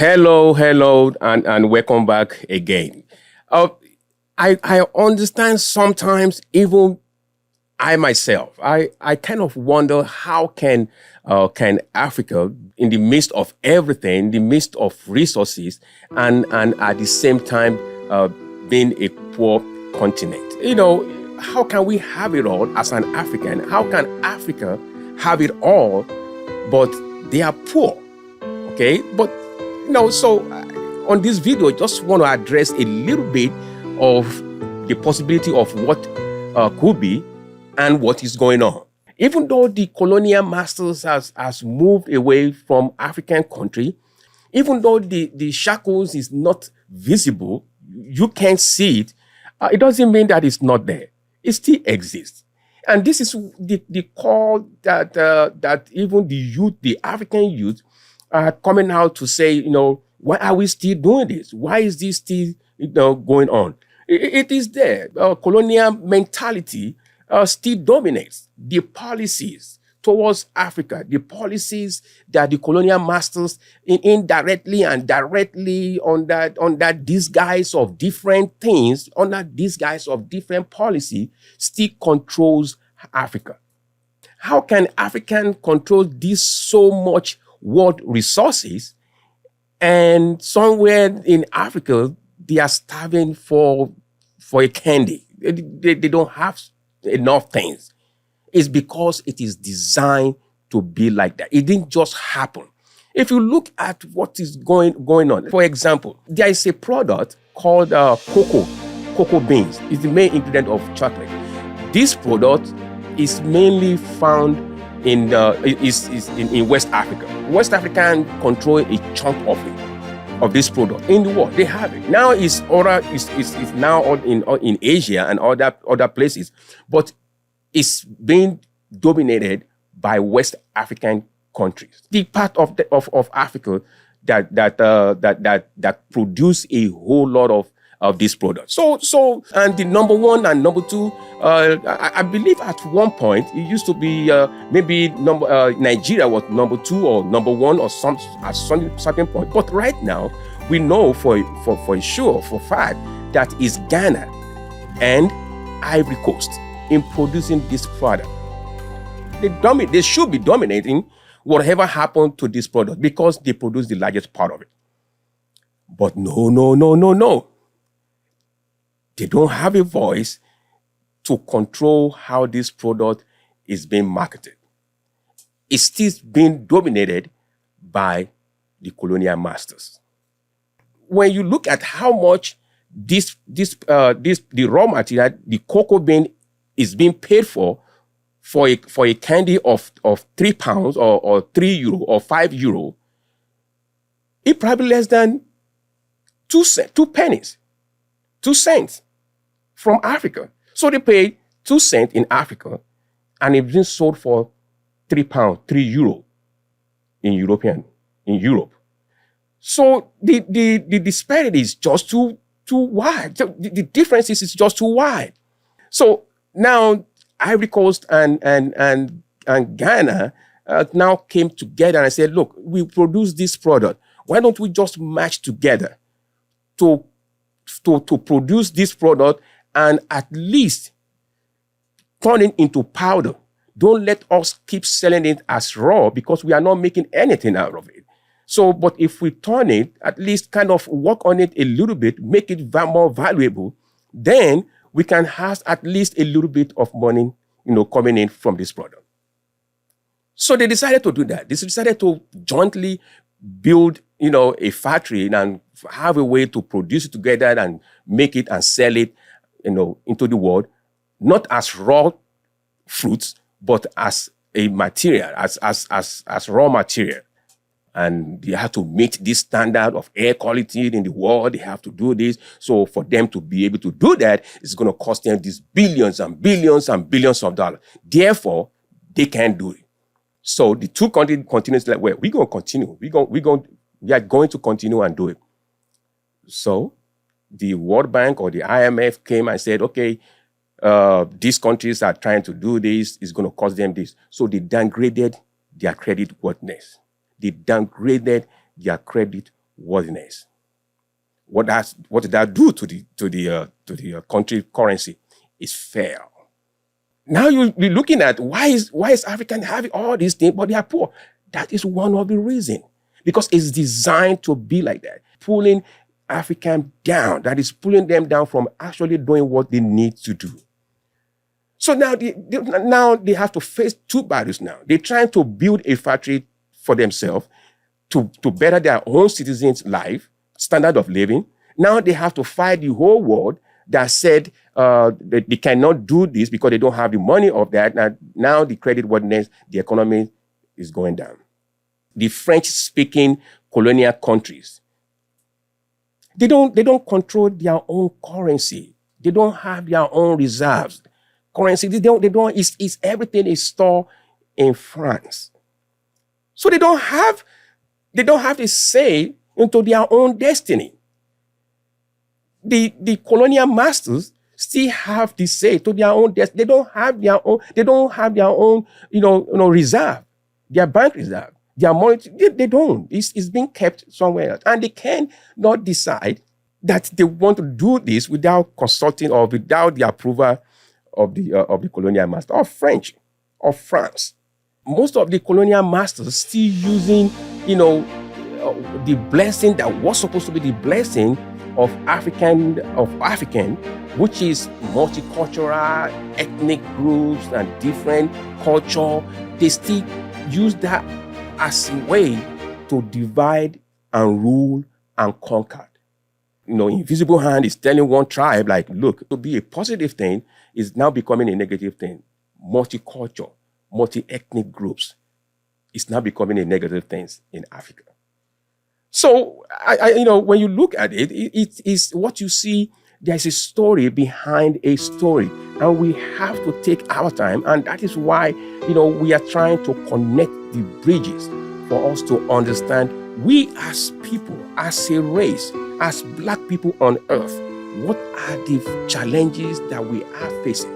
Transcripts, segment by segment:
Hello, and welcome back again. Uh, I understand sometimes even I myself, I kind of wonder how can Africa, in the midst of everything, in the midst of resources, and at the same time uh, being a poor continent, how can we have it all as an African? How can Africa have it all, but they are poor? Okay, but on this video, I just want to address a little bit of the possibility of what could be and what is going on. Even though the colonial masters has moved away from African country, even though the shackles is not visible, you can't see it, it doesn't mean that it's not there. It still exists. And this is the call that even the youth, the African youth, are coming out to say, why are we still doing this? Why is this still going on? It is there. Colonial mentality still dominates the policies towards Africa, the policies that the colonial masters indirectly and directly under disguise of different things, under disguise of different policy, still controls Africa. How can African control this so much world resources, and somewhere in Africa they are starving for a candy? They don't have enough things. It's because it is designed to be like that. It didn't just happen. If you look at what is going on, for example, there is a product called cocoa beans. It's the main ingredient of chocolate. This product is mainly found in West Africa. West Africa control a chunk of this product in the world. They have it now. It's now in Asia and other places, but it's being dominated by West African countries. The part of Africa that produce a whole lot of this product. So and the number one and number two, I believe at one point it used to be maybe Nigeria was number two or number one or at some certain point. But right now we know for sure, for fact, that is Ghana and Ivory Coast in producing this product. They should be dominating whatever happened to this product because they produce the largest part of it. But no. They don't have a voice to control how this product is being marketed. It's still being dominated by the colonial masters. When you look at how much the raw material, the cocoa bean, is being paid for a candy of 3 pounds or 3 euro or 5 euro, it probably less than 2 pennies, 2 cents from Africa. So they pay 2 cents in Africa, and it's been sold for 3 pounds, 3 euro in Europe. So the disparity is just too wide. The differences is just too wide. So now Ivory Coast and Ghana now came together and said, look, we produce this product. Why don't we just match together to produce this product and at least turn it into powder? Don't let us keep selling it as raw because we are not making anything out of it. So, but if we turn it, at least kind of work on it a little bit, make it more valuable, then we can have at least a little bit of money, coming in from this product. So they decided to do that. They decided to jointly build, a factory and have a way to produce it together and make it and sell it, into the world, not as raw fruits, but as a material, as raw material. And they have to meet this standard of air quality in the world. They have to do this. So for them to be able to do that, it's going to cost them these billions and billions and billions of dollars. Therefore, they can't do it. So the two countries continue to we're going to continue. We are going to continue and do it. So the World Bank or the IMF came and said, okay, these countries are trying to do this. It's going to cost them this. So they downgraded their credit worthiness. They downgraded their credit worthiness. What did that do to the country currency? It's fair. Now you'll be looking at why is African having all these things, but they are poor. That is one of the reasons. Because it's designed to be like that, pulling African down. That is pulling them down from actually doing what they need to do. So now they have to face two battles now. They're trying to build a factory for themselves to better their own citizens' life, standard of living. Now they have to fight the whole world that said they cannot do this because they don't have the money of that. Now the credit worthiness, the economy is going down. The French-speaking colonial countries, they don't control their own currency. They don't have their own reserves. Currency, it's everything is stored in France. So they don't have a say into their own destiny. The colonial masters still have the say to their own destiny. They don't have their own reserve, their bank reserve, their money. They don't. It's being kept somewhere else. And they cannot decide that they want to do this without consulting or without the approval of the colonial master, or French, or France. Most of the colonial masters still using, the blessing that was supposed to be the blessing of African, which is multicultural, ethnic groups and different culture. They still use that as a way to divide and rule and conquer. Invisible hand is telling one tribe, like, look, to be a positive thing is now becoming a negative thing. Multicultural, multi-ethnic groups is now becoming a negative thing in Africa. So, when you look at it, it is what you see. There's a story behind a story, and we have to take our time, and that is why, we are trying to connect the bridges for us to understand we as people, as a race, as Black people on earth, what are the challenges that we are facing?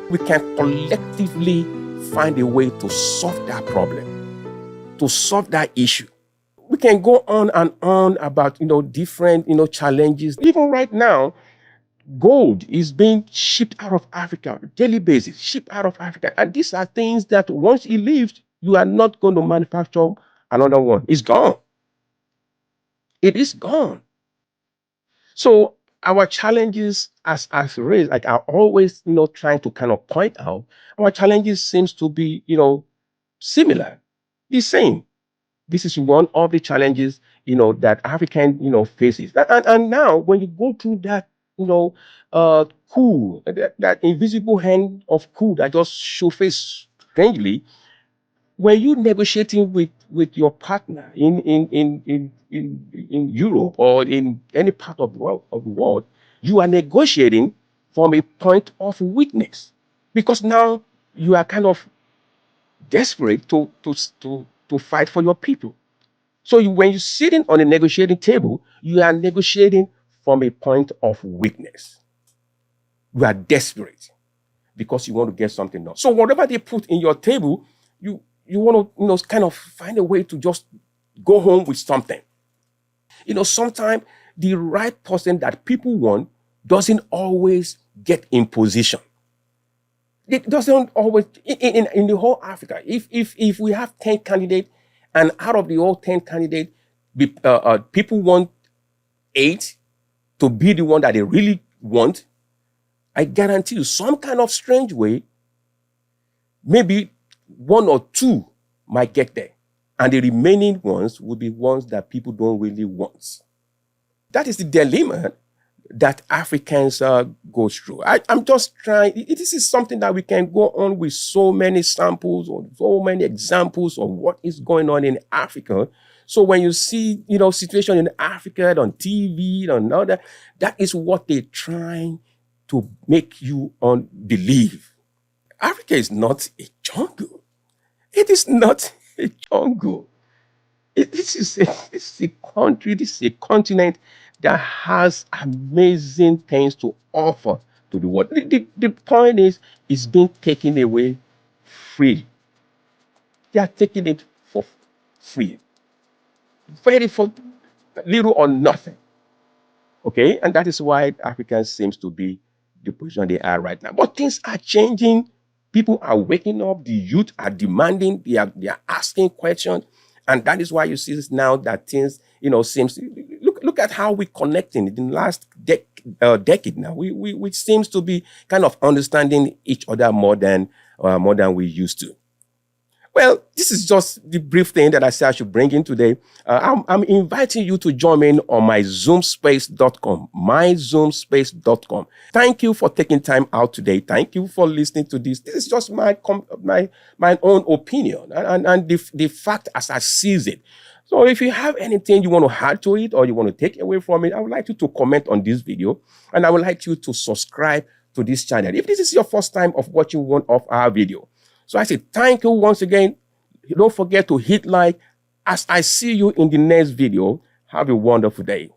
We can collectively find a way to solve that problem, to solve that issue. We can go on and on about, different, challenges. Even right now, gold is being shipped out of Africa on a daily basis, shipped out of Africa. And these are things that once it leaves, you are not going to manufacture another one. It's gone. It is gone. So our challenges as race, like I always, trying to kind of point out, our challenges seems to be, similar, the same. This is one of the challenges, that African, faces. And now when you go through that, coup, that invisible hand of coup that just show face strangely, when you negotiating with your partner in Europe or in any part of the world, you are negotiating from a point of weakness, because now you are kind of desperate to fight for your people. So when you're sitting on a negotiating table, you are negotiating from a point of weakness. You are desperate because you want to get something done. So whatever they put in your table, you want to, kind of find a way to just go home with something. Sometimes the right person that people want doesn't always get in position. It doesn't always, in the whole Africa, if we have 10 candidates, and out of the all 10 candidates, people want 8 to be the one that they really want, I guarantee you, some kind of strange way, maybe 1 or 2 might get there. And the remaining ones will be ones that people don't really want. That is the dilemma that Africans go through. I'm just trying, this is something that we can go on with so many samples or so many examples of what is going on in Africa. So when you see, situation in Africa on TV and all that, that is what they're trying to make you believe. Africa is not a jungle. It is not a jungle. This is a country, this is a continent that has amazing things to offer to the world. The point is, it's being taken away free. They are taking it for free. little or nothing. Okay, and that is why Africans seems to be the position they are right now. But things are changing. People are waking up. The youth are demanding. They are asking questions, and that is why you see this now that things seems. Look at how we connecting in the last decade now. We seems to be kind of understanding each other more than we used to. Well, this is just the brief thing that I said I should bring in today. I'm inviting you to join me on my zoomspace.com, myzoomspace.com. Thank you for taking time out today. Thank you for listening to this. This is just my own opinion and the fact as I see it. So if you have anything you want to add to it or you want to take away from it, I would like you to comment on this video, and I would like you to subscribe to this channel if this is your first time of watching one of our videos. So I say thank you once again. Don't forget to hit like. As I see you in the next video, have a wonderful day.